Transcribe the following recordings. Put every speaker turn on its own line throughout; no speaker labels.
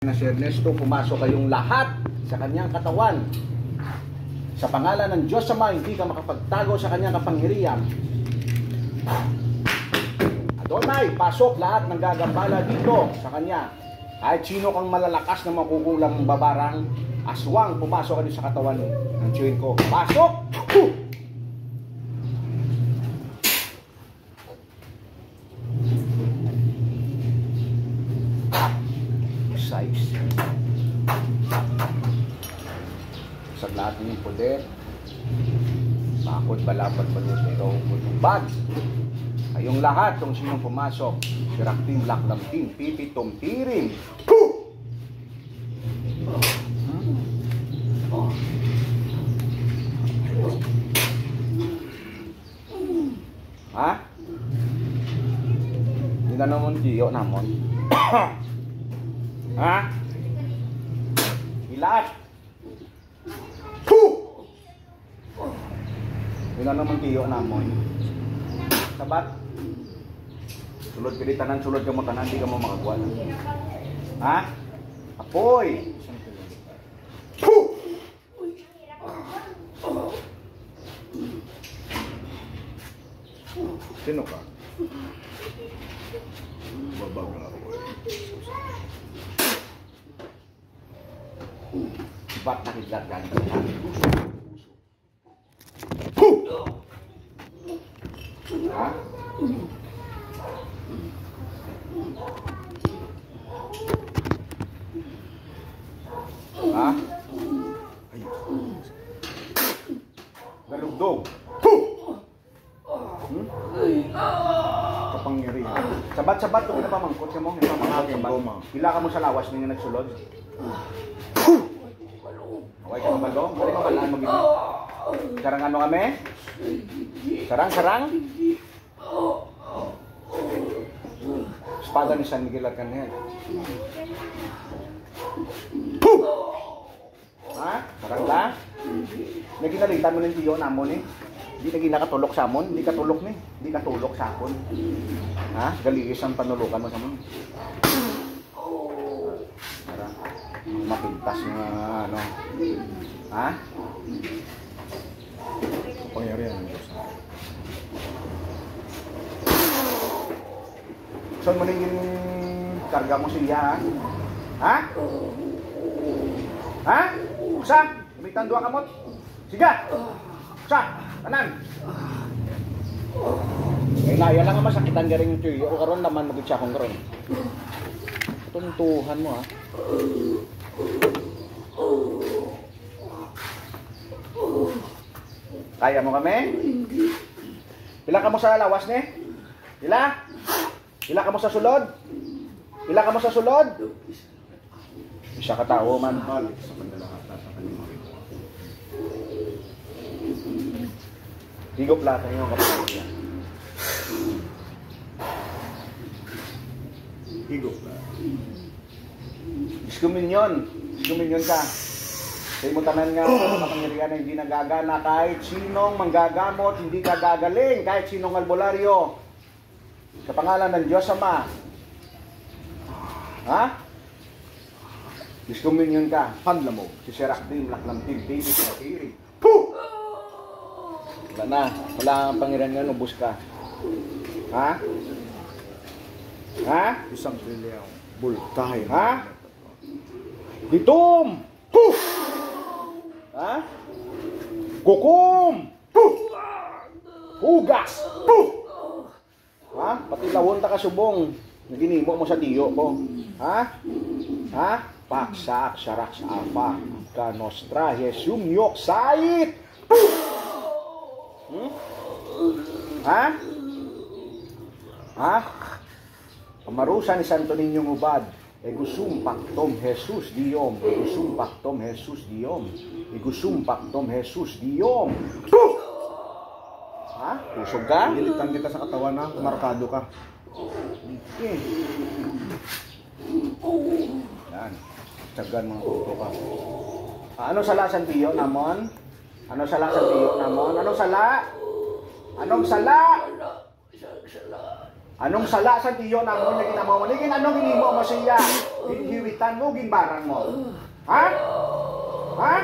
Na si Ernesto, pumasok kayong lahat sa kanyang katawan. Sa pangalan ng Diyos Ama, hindi ka makapagtago sa kanyang kapangyarihan. Adonai, pasok lahat ng gagambala dito sa kanya. Kahit sino kang malalakas na makukulang babarang, aswang, pumasok ka dito sa katawan ng tiyuhin ko. Pasok! Sa lahat ng poder, bakod, balapad, balot, ito, bad. Kayong lahat, kung sinong pumasok, siraktim, laklamtim, pipitom, piring. Ha? Hindi na naman diyo namon. Ha? Ilat. Yun na naman tiyo namon. Sabat. Sulod ka di tanan, sulod ka mo tanan, di ka mo makagwa. Ha? Apoy. Sino ka? Babag na ako. Ba't nakidlat ka? Ha? Ha? Galugdog. Kapangyarihan. Sabat-sabat kung napamangkot ka mo. Hila ka mo sa lawas ninyo nagsulod. Okay ka mabalo? Bali mabalaan mo gini. Sarang ano kami? Sarang? Espada ni San Miguel Arcangel. Ha? Sarang ka? Naginalitan mo ng tiyo namon eh. Hindi naging nakatulok sa amon. Hindi katulok ni. Hindi katulok sa akon. Ha? Galigis ang panulukan mo sa amon. Sarang. Mapintas nga ano. Ha? Pangyarihan ng Diyos. Saan mo naging karga mo siya? Ha? Ha? Usa? Gamitan dua kamot? Siga! Usa! Tanan! Kaya lang nga masakitan ka rin yung tuyo. O karon naman mag-itsa kong karon. Tuntuhan mo ha. Kaya mo kami? Pila ka mo sa lawas ni? Pila? Pila ka mo sa sulod? Pila ka mo sa sulod? Isa ka tao man. Sa pandalahata sa kanimo. Higop lahat ng iyong kapatid. Higop lahat. Diskuminyon ka. Sa imo tanan nga kapangyarihan na hindi nagagana kahit sinong manggagamot, hindi ka gagaling kahit sinong albularyo. Sa pangalan ng Diyos Ama. Ha? Diskuminyon ka, panlamog, si Serakdim, laklamtim, baby, pagkiri. Puh! Wala na, wala ang pangyarihan nga, nubos ka. Ha? Ha? Isang trilyang bulkay. Ha? Ditom! Puh! Ha? Kukum! Puh! Hugas! Puh! Ha? Pati lawon ta kasubong. Naginimo mo sa tiyo ko. Ha? Ha? Paksak, sarak sa apa. Kanostra, Yesumyok, sait! Puh! Ha? Ha? Pamarusa ni Santo Niñong Ubad. Egusumpak tom Jesus Diom. Egusumpak tom Jesus Diom. Egusumpak tom Jesus Diom. Puh! Ha? Pusog ka?
Ilitan kita sa katawan na, markado ka.
Okay. Yan. Tsagan mga kuto ka. Ano sala San Pio namon? Ano sala San Pio namon? Anong sala? Anong sala? Anong sala sa tiyo na mo na ginamaw? Ligin anong ginimo mo siya? Ginhiwitan mo, ginbarang mo. Ha? Ha?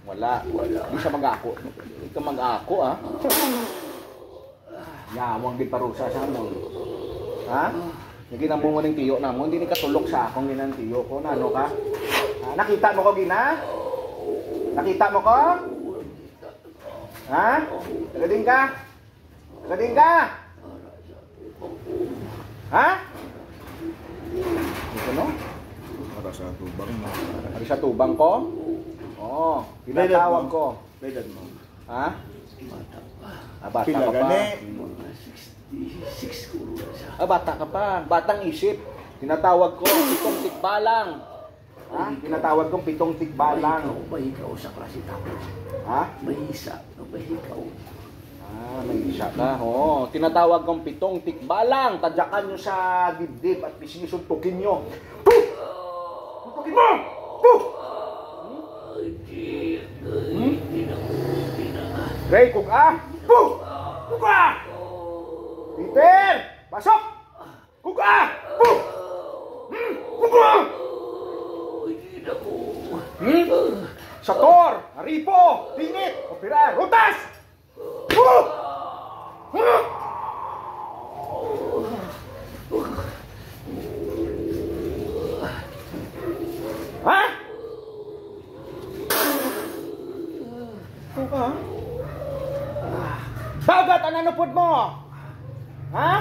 Wala. Hindi siya mag-ako. Hindi ka mag-ako, ha? Yawang di parusa sa mo. Ha? Naginamo mo ng tiyo na mo, hindi ni katulok sa akong ginang tiyo ko. Na ano ka? Ha? Nakita mo ko, Gina? Nakita mo ko? Ha? Tagading ka? Tagading ka? Ha? Ito no?
Para sa tubang mo.
Ari sa tubang ko? Oo. Tinatawag ko.
Edad mo.
Ha? Bata
Pila
ka pa.
gani?
Bata ka pa. Batang isip. Tinatawag ko, pitong tikbalang. Ha? Tinatawag kong pitong tikbalang.
Mahikaw sa klase tapo.
Ha?
Mahisa. Mahikaw.
May isa ka. Oo. Tinatawag kong pitong tikbalang. Tadyakan nyo sa dibdib at sinisuntukin nyo. Puh! Suntukin mo! Puh! Ray, kuka! Puh! Kuka! Peter! Pasok! Kuka! Puh! Kuka! Sator! Aripo! Tingit! Operar! Rutas! Puh! Huh? Ha? Kuka? Bagat ang nanupod mo! Ha?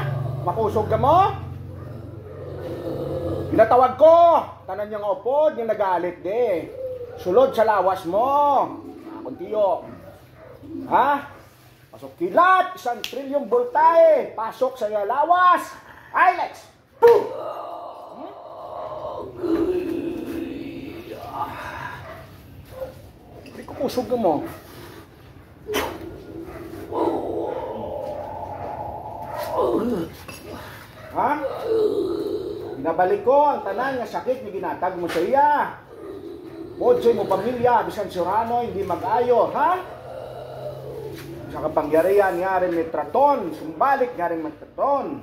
Makusog ka mo? Pinatawag ko! Tanan yung upod, yung nagalit de. Sulod sa lawas mo. Kuntiyo. Ha? Pasok kilat, 1 trilyong voltahe. Pasok sa iyo lawas. Ilex! Boom! Hindi ko kusog ka mo. Ha? Binabalik ko ang tanan nga sakit ni ginatag mo sa iya. Bodse mo pamilya, bisan surano, hindi mag-ayo, ha? Sa kapangyarihan nga rin metraton, sumbalik nga rin metraton.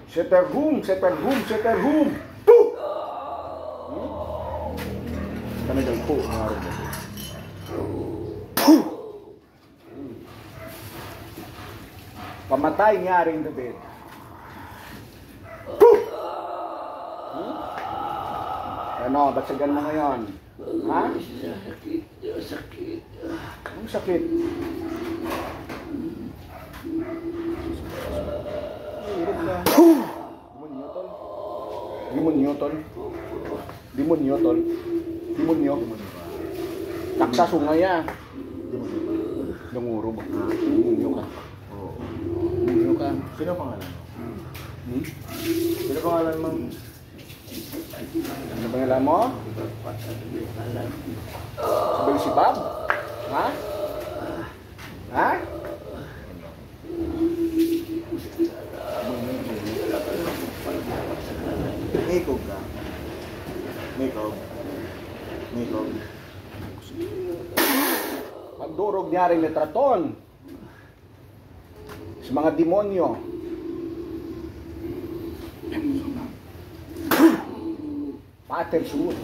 Seperhum, seperhum, seperhum. Tu!
Kanagal po. Nga rin.
Pamatay nga rin David. Ano, ba't sagan mo ngayon? Ha?
Sakit.
Anong sakit? Hirap ka. Demonyo, tol. Demonyo, tol. Demonyo, tol. Demonyo. Taksa sungay ah. Danguro ba? Demonyo ka. Demonyo ka.
Sino pangalan mo?
Hmm?
Sino pangalan mo?
Ano pangalan mo? Sabay si Bob? Ha? Ha?
Makeup ka. Makeup. Makeup.
Pagdurog niya rin metraton sa mga demonyo. Pater suot.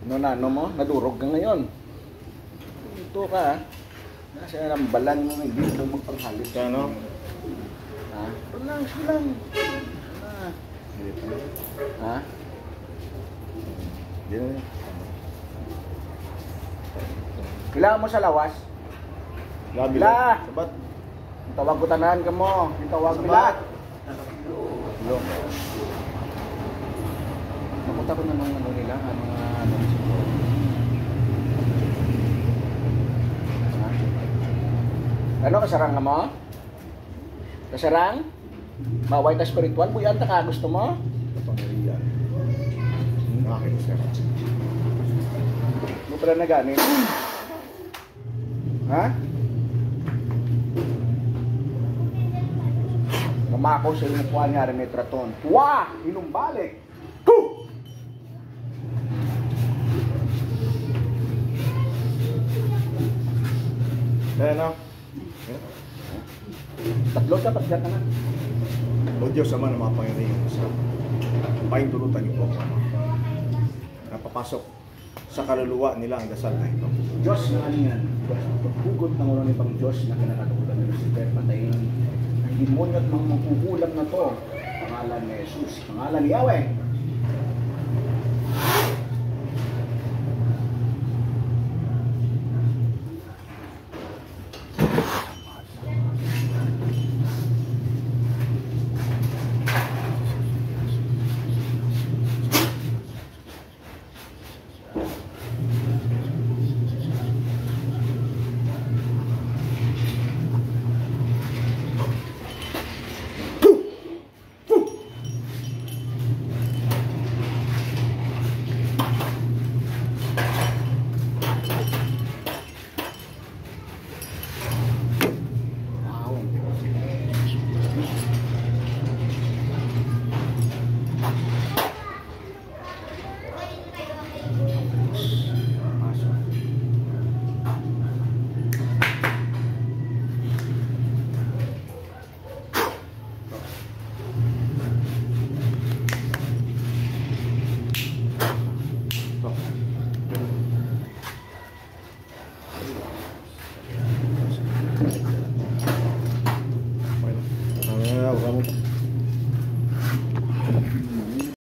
Ano na, ano mo? Nadurog ka ngayon. Ito ka, ha? Kasi ang balan mo, hindi mo magpanghalit.
Kaya ano?
Ha? Relax lang. Ha?
Hindi na.
Kailangan mo sa lawas.
Labi
Bila.
lang. Sabat.
Tawag ko tanahan ka mo. Tawag bila. Hello. Napunta ko na ng ano nila, mga ano siguro. Ano, kasarang ka mo? Kasarang? Maway ka spiritual? Buyan ta ka, gusto mo?
Kapangyarihan. Akin, sir.
Mo pala na ganit? Ha? Mamako sa iyong kuha niya rin may traton. Wah! Inumbalik! Huh!
Ayan o.
Tatlo siya, pagkat na nga.
O Diyos Ama na mapangyarihan sa paintulutan niyo po ako, Ama. Napapasok sa kaluluwa nila ang dasal na ito.
Diyos na aningan, paghugot ng ulo ni Pang Diyos na kinakatukulan ni Lucifer, patayin ang demonyo at mga mangkukulam na to. Pangalan ni Jesus, pangalan ni Yahweh.